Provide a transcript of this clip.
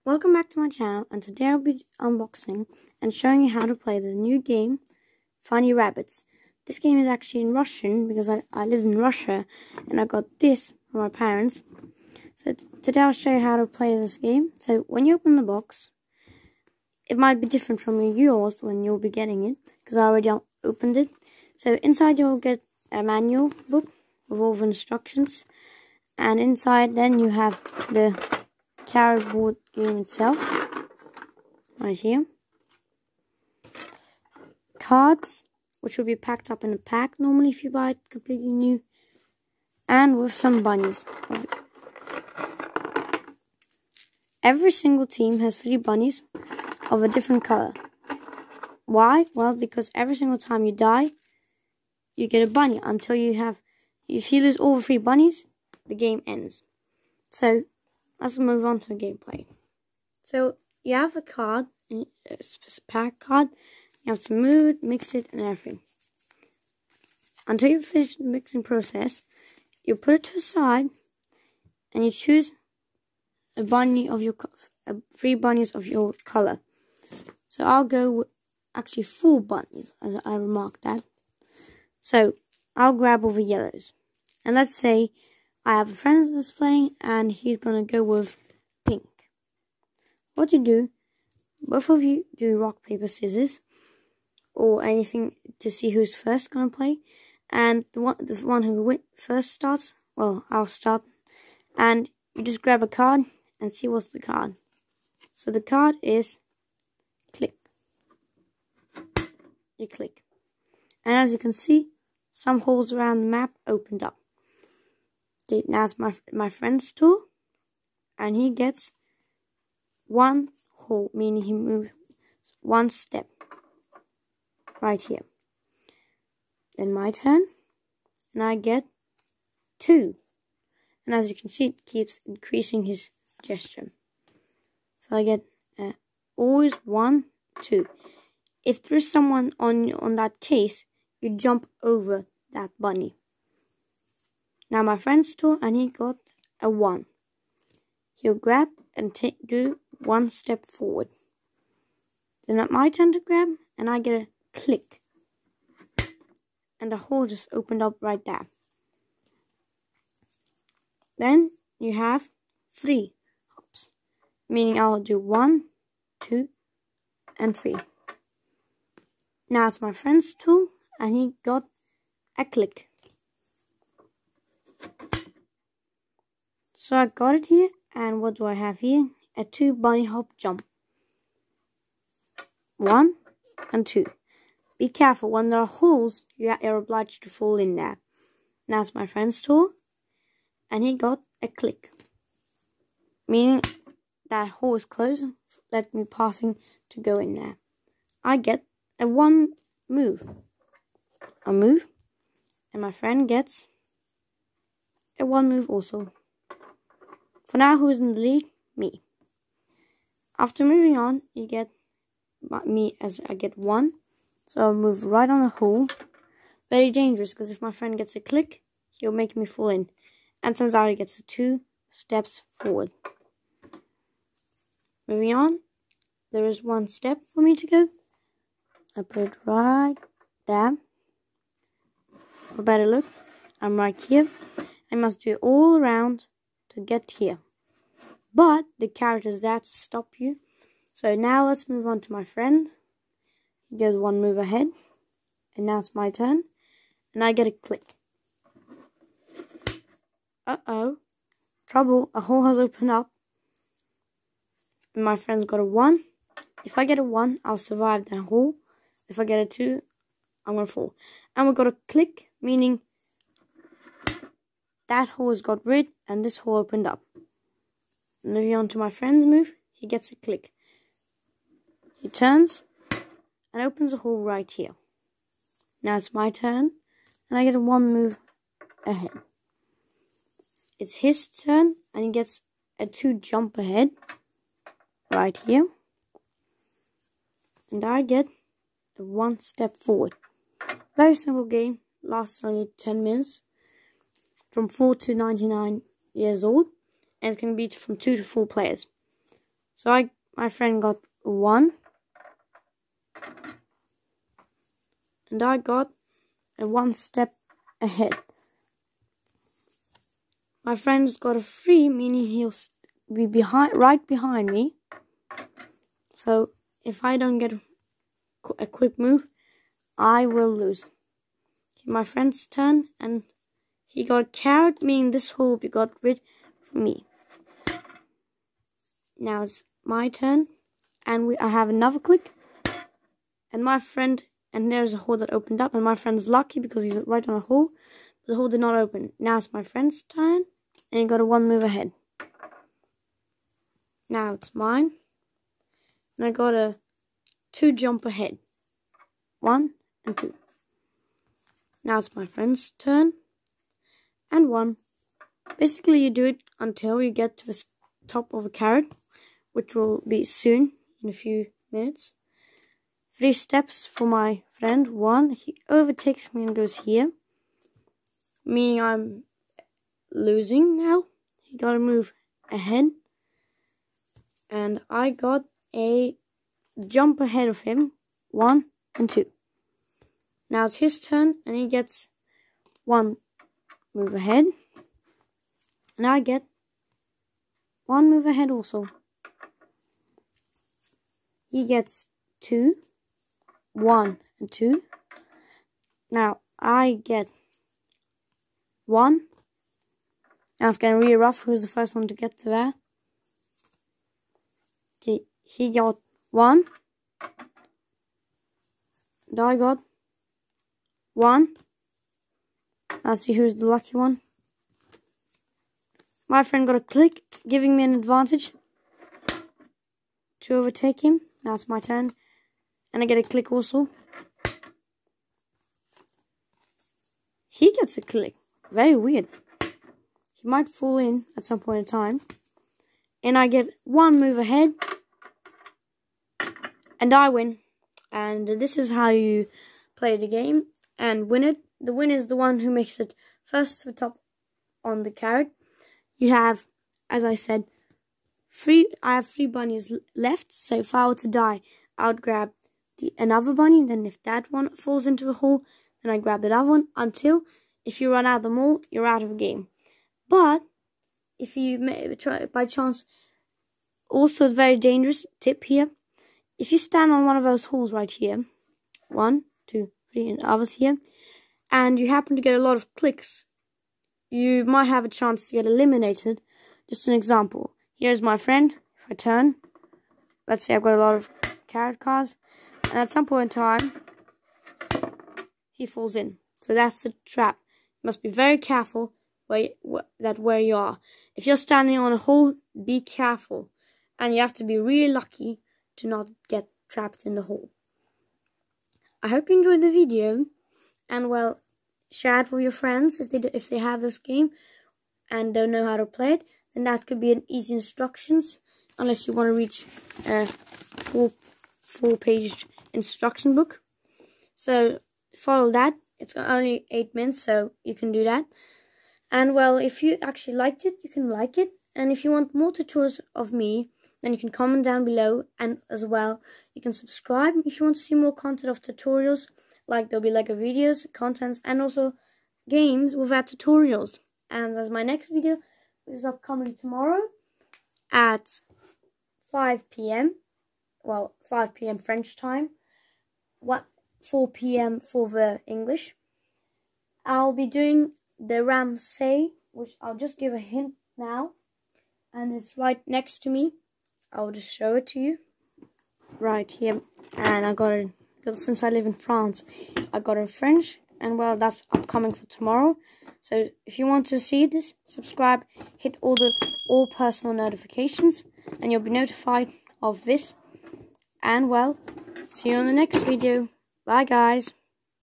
Welcome back to my channel, and today I'll be unboxing and showing you how to play the new game, Funny Rabbits. This game is actually in Russian because I live in Russia and I got this from my parents. So today I'll show you how to play this game. So when you open the box, it might be different from yours when you'll be getting it because I already opened it. So inside you'll get a manual book with all the instructions, and inside then you have the cardboard game itself, right here. Cards, which will be packed up in a pack normally if you buy it completely new, and with some bunnies. Every single team has 3 bunnies of a different color. Why? Well, because every single time you die, you get a bunny until you have, if you lose all 3 bunnies, the game ends. So let's move on to gameplay. So you have a card, a pack card. You have to move it, mix it, and everything. Until you finish the mixing process, you put it to the side, and you choose a bunny of your 3 bunnies of your color. So I'll go with actually 4 bunnies, as I remarked that. So I'll grab all the yellows, and let's say I have a friend that's playing and he's gonna go with pink. What you do, both of you do rock, paper, scissors, or anything to see who's first gonna play. And the one who first starts, well, I'll start. And you just grab a card and see what's the card. So the card is click. You click. And as you can see, some holes around the map opened up. Now it's my friend's tour, and he gets 1 hole, meaning he moves 1 step right here. Then my turn, and I get 2. And as you can see, it keeps increasing his gesture. So I get always 1, 2. If there's someone on that case, you jump over that bunny. Now my friend's turn, and he got a 1. He'll grab and do 1 step forward. Then it's my turn to grab, and I get a click. And the hole just opened up right there. Then you have 3 hops, meaning I'll do 1, 2, and 3. Now it's my friend's turn, and he got a click. So I got it here, and what do I have here? A 2 bunny hop jump. 1 and 2. Be careful, when there are holes, you're obliged to fall in there. Now it's my friend's turn, and he got a click, meaning that hole is closed, let me passing to go in there. I get a 1 move. A move, and my friend gets a 1 move also. For now, who's in the lead? Me. After moving on, you get me as I get 1. So I'll move right on the hole. Very dangerous, because if my friend gets a click, he'll make me fall in. And turns out he gets 2 steps forward. Moving on, there is 1 step for me to go. I put it right there. For better look, I'm right here. I must do it all around to get here. But the character is there to stop you. So now let's move on to my friend. He goes 1 move ahead. And now it's my turn. And I get a click. Uh-oh. Trouble. A hole has opened up. And my friend's got a 1. If I get a 1, I'll survive that hole. If I get a 2, I'm going to fall. And we got a click, meaning that hole has got rid and this hole opened up. Moving on to my friend's move, he gets a click. He turns and opens a hole right here. Now it's my turn, and I get a 1 move ahead. It's his turn, and he gets a 2 jump ahead right here. And I get a 1 step forward. Very simple game, lasts only 10 minutes. From 4 to 99 years old, and it can be from 2 to 4 players. So my friend got 1. And I got a 1 step ahead. My friend's got a 3, meaning he'll be right behind me. So if I don't get a quick move, I will lose. Okay, my friend's turn, and he got carrot, meaning this hole will be got rid of me. Now it's my turn, and I have another click, and my friend, and there's a hole that opened up, and my friend's lucky because he's right on a hole, but the hole did not open. Now it's my friend's turn, and he got a 1 move ahead. Now it's mine, and I got a 2 jump ahead. 1 and 2. Now it's my friend's turn, and 1. Basically, you do it until you get to the top of a carrot, which will be soon, in a few minutes. 3 steps for my friend. 1, he overtakes me and goes here, meaning I'm losing now. He got to move ahead, and I got a jump ahead of him. 1 and 2. Now it's his turn, and he gets 1 move ahead, and I get 1 move ahead also. He gets 2, 1 and 2. Now I get 1. Now it's getting really rough. Who's the first one to get to there? Okay, he got 1. And I got 1. Let's see who's the lucky one. My friend got a click, giving me an advantage to overtake him. Now it's my turn, and I get a click also. He gets a click. Very weird. He might fall in at some point in time. And I get 1 move ahead, and I win. And this is how you play the game and win it. The winner is the one who makes it first to the top on the carrot. You have, as I said, I have 3 bunnies left. So if I were to die, I would grab another bunny. Then if that one falls into a hole, then I grab the other one. Until, if you run out of them all, you're out of the game. But if you try by chance, also a very dangerous tip here. If you stand on one of those holes right here, 1, 2, 3, and others here, and you happen to get a lot of clicks, you might have a chance to get eliminated. Just an example. Here's my friend. If I turn, let's say I've got a lot of carrot cards, and at some point in time, he falls in. So that's a trap. You must be very careful where you are. If you're standing on a hole, be careful, and you have to be really lucky to not get trapped in the hole. I hope you enjoyed the video, and well, share it with your friends if they have this game and don't know how to play it. Then that could be an easy instructions, unless you want to reach a full-page instruction book. So follow that. It's only 8 minutes, so you can do that. And well, if you actually liked it, you can like it. And if you want more tutorials of me, then you can comment down below, and as well, you can subscribe if you want to see more content of tutorials. Like there'll be LEGO videos, contents, and also games without tutorials. And as my next video is upcoming tomorrow at 5 p.m. Well, 5 p.m. French time, 4 p.m. for the English. I'll be doing the Ramsay, which I'll just give a hint now, and it's right next to me. I'll just show it to you right here. And I got it since I live in France. I got it in French, and well, that's upcoming for tomorrow. So if you want to see this, subscribe, hit all personal notifications, and you'll be notified of this. And well, see you on the next video. Bye guys.